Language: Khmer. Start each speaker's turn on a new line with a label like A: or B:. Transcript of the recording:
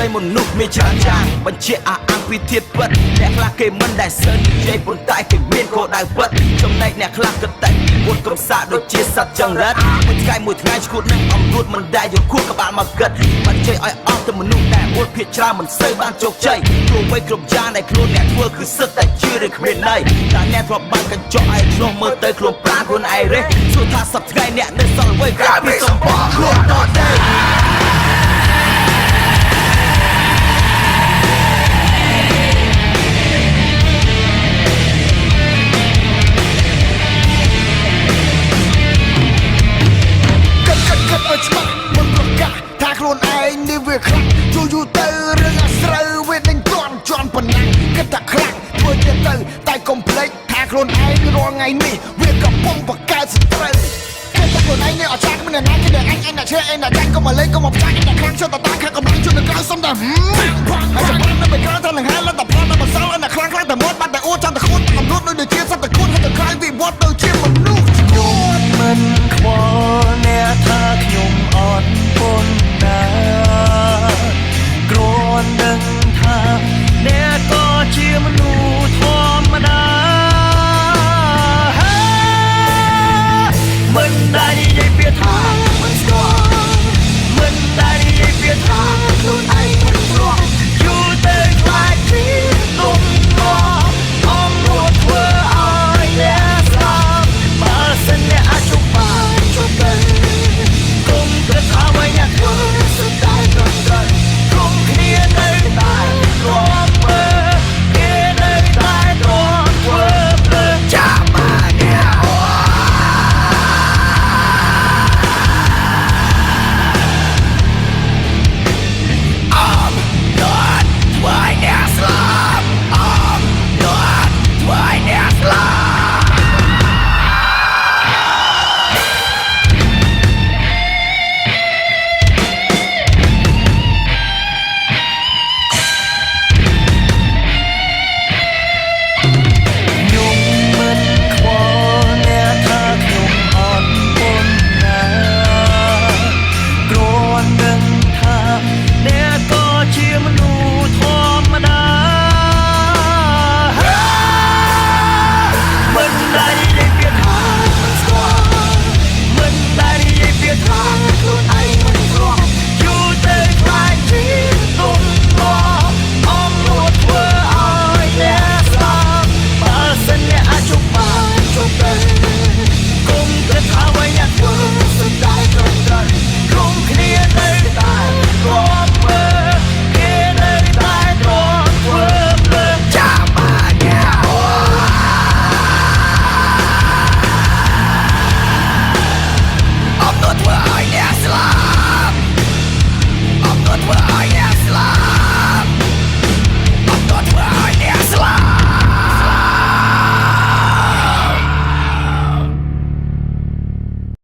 A: យមនុស្សមានច្រើនយ៉ាងបញ្ជាអាពីធាតពិតអ្នកខ្លះគេមិនដែលសើនិយាយប៉ុន្តែគេមានគោលដៅពិតចំណែកអ្នកខ្លះគិតតែពីមុនក្រុមសាដូចជាសត្វចង្រិតមួយថ្ងៃឈួតនឹងអំនួតមិនដែលយកខួរក្បាលមកគិតបញ្ជាឲ្យអស់ទៅមនុស្សដែលអួតភាកច្រើនមិនសូវបានជោគជ័យខ្លួនវ័យគ្រប់យ៉ាងដែលខ្លួនអ្នកធ្វើគឺសិតតែជឿឬគ្មានន័យតែអ្នកធ្លាប់បានកញ្ចក់ឲ្យឆ្លោះមើលទៅខ្លួនប្រាខ្លួនឯងរេះសួរថាសប្តាហ៍ថ្ងៃអ្នកនៅសល់អ្វីក្រៅពីសម្បត្តិខ្លួនតទៅខ្លួនឯងនេះវាខ្លាំងយូរទៅរឿងអាស្រូវវានឹងជាន់ប៉ុណ្ណាគិតតែខ្លាំងធ្វើទៀតទៅតែកុំភ្លេចថាខ្លួនឯងរាល់ថ្ងៃនេះវាកំពុងបង្កើតសត្រូវគិតតែខ្លួនឯងនេះអត់ចាស់មិនណាគេដែលអញអ្នកឈើឯងអ្នកចាញ់កុំមកលេងកុំមកផ្សាយអ្នកខ្លាំងចូលតតាខាងកំឡុងជួយនឹងក្រៅសុំតែហើយចាំបាននៅពេលក្រៅថានឹងហាលតែផ្លាត់តែបសល់អ្នកខ្លាំងតែមាត់បាត់តែអួតចាំតែខួនកំណត់ដូចជាសត្វតគួនហើយទៅក្រៅវិវត្តទៅជាមនុស្សខ្ញុំមិនខ្វល់អ្នកថាខ្ញុំអត់ពុនណាគ្រាន់ដឹងថាអ្នកក៏ជាមនុស្សធម្មតាមិនដែលនិយាយពីថា